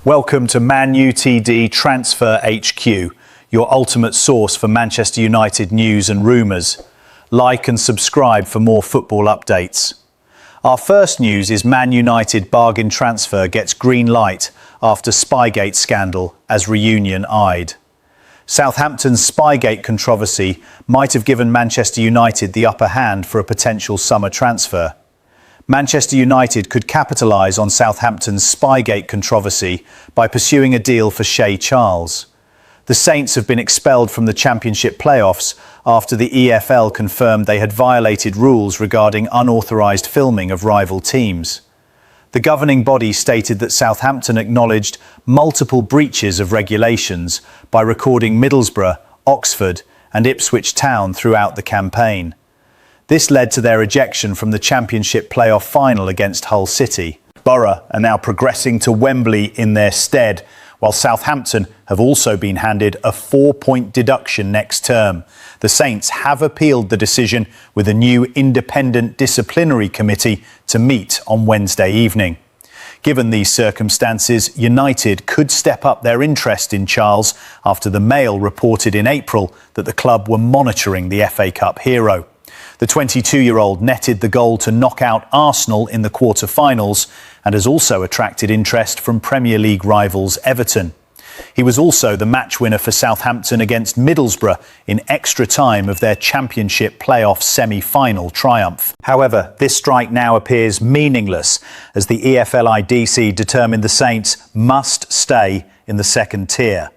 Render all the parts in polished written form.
Welcome to Man Utd Transfer HQ, your ultimate source for Manchester United news and rumours. Like and subscribe for more football updates. Our first news is Man United bargain transfer gets green light after Spygate scandal as reunion eyed. Southampton's Spygate controversy might have given Manchester United the upper hand for a potential summer transfer. Manchester United could capitalise on Southampton's Spygate controversy by pursuing a deal for Shea Charles. The Saints have been expelled from the Championship playoffs after the EFL confirmed they had violated rules regarding unauthorised filming of rival teams. The governing body stated that Southampton acknowledged multiple breaches of regulations by recording Middlesbrough, Oxford and Ipswich Town throughout the campaign. This led to their ejection from the Championship playoff final against Hull City. Borough are now progressing to Wembley in their stead, while Southampton have also been handed a 4-point deduction next term. The Saints have appealed the decision with a new independent disciplinary committee to meet on Wednesday evening. Given these circumstances, United could step up their interest in Charles after the Mail reported in April that the club were monitoring the FA Cup hero. The 22-year-old netted the goal to knock out Arsenal in the quarter-finals and has also attracted interest from Premier League rivals Everton. He was also the match winner for Southampton against Middlesbrough in extra time of their Championship playoff semi-final triumph. However, this strike now appears meaningless as the EFLIDC determined the Saints must stay in the second tier.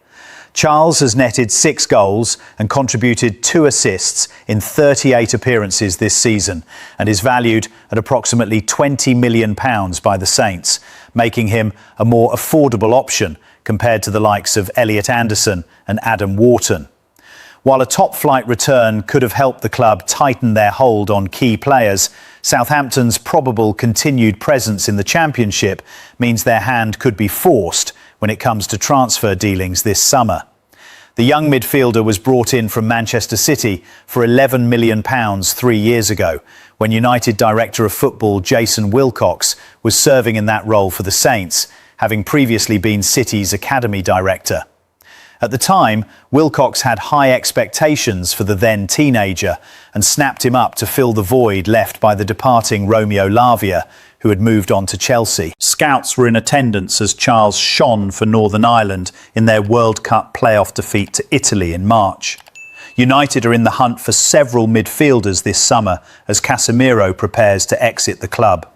Charles has netted 6 goals and contributed 2 assists in 38 appearances this season and is valued at approximately £20 million by the Saints, making him a more affordable option compared to the likes of Elliot Anderson and Adam Wharton. While a top-flight return could have helped the club tighten their hold on key players, Southampton's probable continued presence in the Championship means their hand could be forced when it comes to transfer dealings this summer. The young midfielder was brought in from Manchester City for £11 million 3 years ago, when United Director of Football Jason Wilcox was serving in that role for the Saints, having previously been City's academy director. At the time, Wilcox had high expectations for the then teenager and snapped him up to fill the void left by the departing Romeo Lavia, who had moved on to Chelsea. Scouts were in attendance as Charles shone for Northern Ireland in their World Cup playoff defeat to Italy in March. United are in the hunt for several midfielders this summer as Casemiro prepares to exit the club.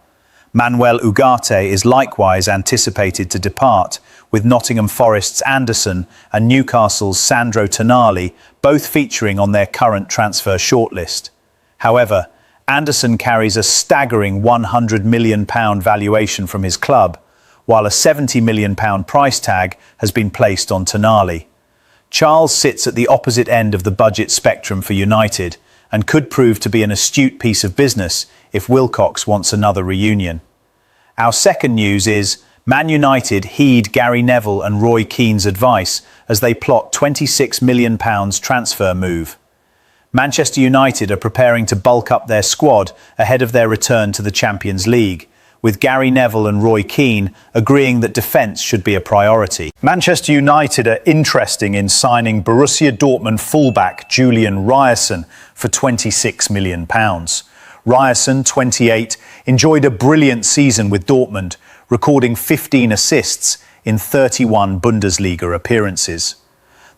Manuel Ugarte is likewise anticipated to depart, with Nottingham Forest's Anderson and Newcastle's Sandro Tonali both featuring on their current transfer shortlist. However, Anderson carries a staggering £100 million valuation from his club, while a £70 million price tag has been placed on Tonali. Charles sits at the opposite end of the budget spectrum for United and could prove to be an astute piece of business if Wilcox wants another reunion. Our second news is Man United heed Gary Neville and Roy Keane's advice as they plot £26 million transfer move. Manchester United are preparing to bulk up their squad ahead of their return to the Champions League, with Gary Neville and Roy Keane agreeing that defence should be a priority. Manchester United are interested in signing Borussia Dortmund fullback Julian Ryerson for £26 million. Ryerson, 28, enjoyed a brilliant season with Dortmund, recording 15 assists in 31 Bundesliga appearances.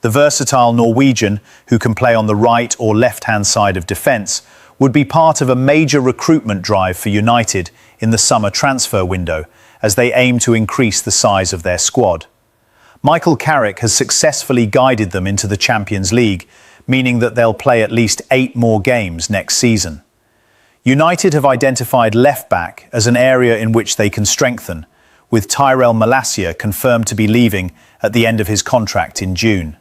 The versatile Norwegian, who can play on the right or left-hand side of defence, would be part of a major recruitment drive for United in the summer transfer window, as they aim to increase the size of their squad. Michael Carrick has successfully guided them into the Champions League, meaning that they'll play at least 8 more games next season. United have identified left-back as an area in which they can strengthen, with Tyrell Malacia confirmed to be leaving at the end of his contract in June.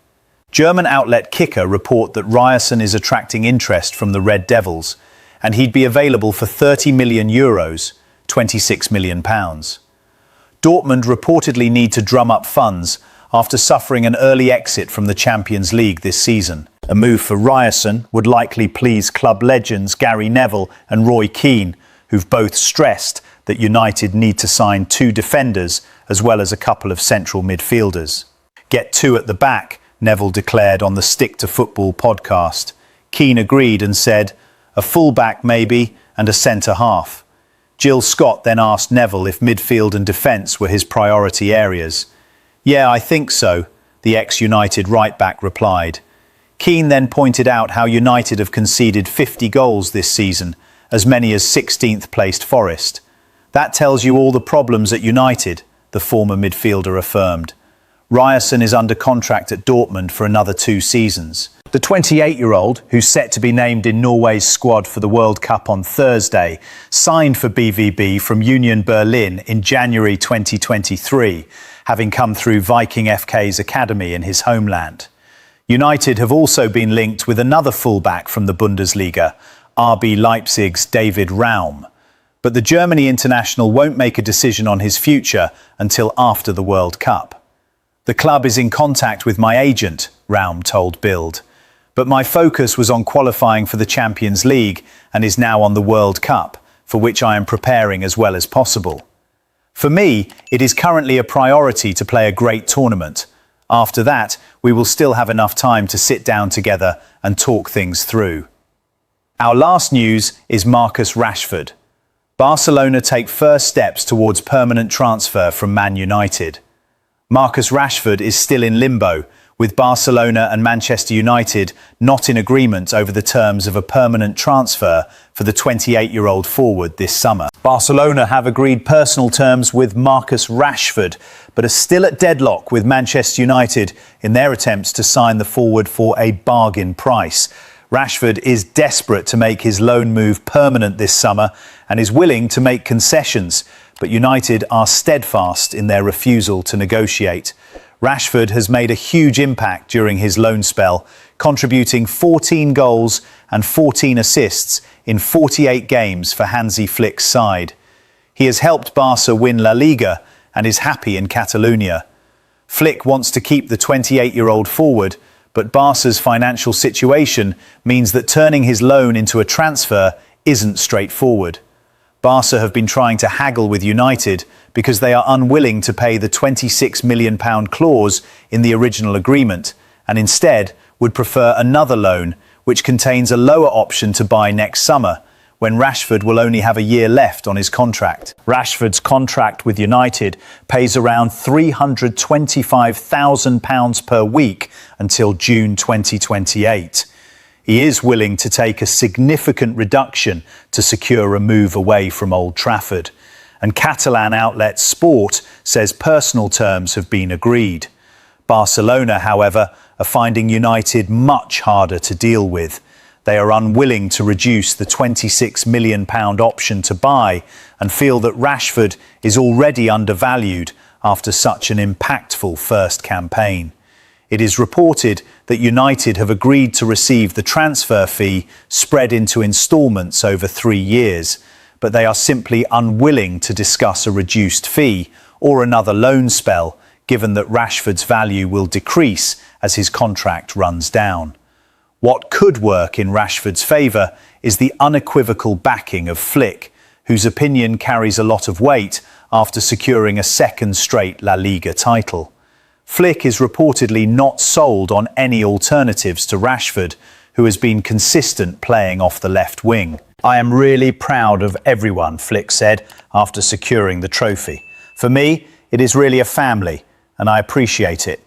German outlet Kicker report that Ryerson is attracting interest from the Red Devils, and he'd be available for €30 million, £26 million. Dortmund reportedly need to drum up funds after suffering an early exit from the Champions League this season. A move for Ryerson would likely please club legends Gary Neville and Roy Keane, who've both stressed that United need to sign 2 defenders as well as a couple of central midfielders. Get 2 at the back, Neville declared on the Stick to Football podcast. Keane agreed and said, a full-back maybe and a centre-half. Jill Scott then asked Neville if midfield and defence were his priority areas. Yeah, I think so, the ex-United right-back replied. Keane then pointed out how United have conceded 50 goals this season, as many as 16th placed Forest. That tells you all the problems at United, the former midfielder affirmed. Ryerson is under contract at Dortmund for another 2 seasons. The 28-year-old, who's set to be named in Norway's squad for the World Cup on Thursday, signed for BVB from Union Berlin in January 2023, having come through Viking FK's academy in his homeland. United have also been linked with another fullback from the Bundesliga, RB Leipzig's David Raum. But the Germany international won't make a decision on his future until after the World Cup. The club is in contact with my agent, Raum told Bild. But my focus was on qualifying for the Champions League and is now on the World Cup, for which I am preparing as well as possible. For me, it is currently a priority to play a great tournament. After that, we will still have enough time to sit down together and talk things through. Our last news is Marcus Rashford. Barcelona take first steps towards permanent transfer from Man Utd. Marcus Rashford is still in limbo, with Barcelona and Manchester United not in agreement over the terms of a permanent transfer for the 28-year-old forward this summer. Barcelona have agreed personal terms with Marcus Rashford, but are still at deadlock with Manchester United in their attempts to sign the forward for a bargain price. Rashford is desperate to make his loan move permanent this summer and is willing to make concessions, but United are steadfast in their refusal to negotiate. Rashford has made a huge impact during his loan spell, contributing 14 goals and 14 assists in 48 games for Hansi Flick's side. He has helped Barca win La Liga and is happy in Catalonia. Flick wants to keep the 28-year-old forward, but Barca's financial situation means that turning his loan into a transfer isn't straightforward. Barca have been trying to haggle with United because they are unwilling to pay the £26 million clause in the original agreement and instead would prefer another loan which contains a lower option to buy next summer, when Rashford will only have a year left on his contract. Rashford's contract with United pays around £325,000 per week until June 2028. He is willing to take a significant reduction to secure a move away from Old Trafford. And Catalan outlet Sport says personal terms have been agreed. Barcelona, however, are finding United much harder to deal with. They are unwilling to reduce the £26 million option to buy and feel that Rashford is already undervalued after such an impactful first campaign. It is reported that United have agreed to receive the transfer fee spread into instalments over 3 years, but they are simply unwilling to discuss a reduced fee or another loan spell, given that Rashford's value will decrease as his contract runs down. What could work in Rashford's favour is the unequivocal backing of Flick, whose opinion carries a lot of weight after securing a second straight La Liga title. Flick is reportedly not sold on any alternatives to Rashford, who has been consistent playing off the left wing. I am really proud of everyone, Flick said after securing the trophy. For me, it is really a family, and I appreciate it.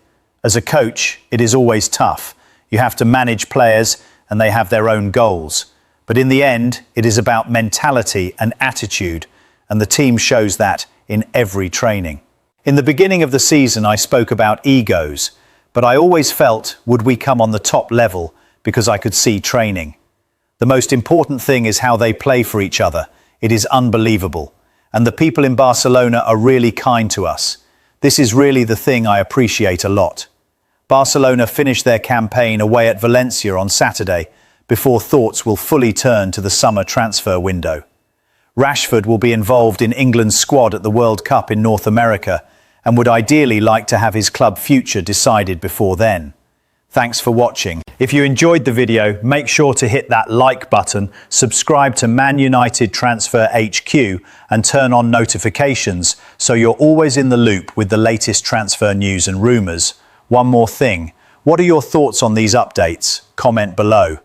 As a coach, it is always tough. You have to manage players and they have their own goals. But in the end, it is about mentality and attitude, and the team shows that in every training. In the beginning of the season, I spoke about egos, but I always felt, would we come on the top level because I could see training. The most important thing is how they play for each other. It is unbelievable. And the people in Barcelona are really kind to us. This is really the thing I appreciate a lot. Barcelona finished their campaign away at Valencia on Saturday before thoughts will fully turn to the summer transfer window. Rashford will be involved in England's squad at the World Cup in North America and would ideally like to have his club future decided before then. Thanks for watching. If you enjoyed the video, make sure to hit that like button, subscribe to Man Utd Transfer HQ and turn on notifications so you're always in the loop with the latest transfer news and rumours. One more thing, what are your thoughts on these updates? Comment below.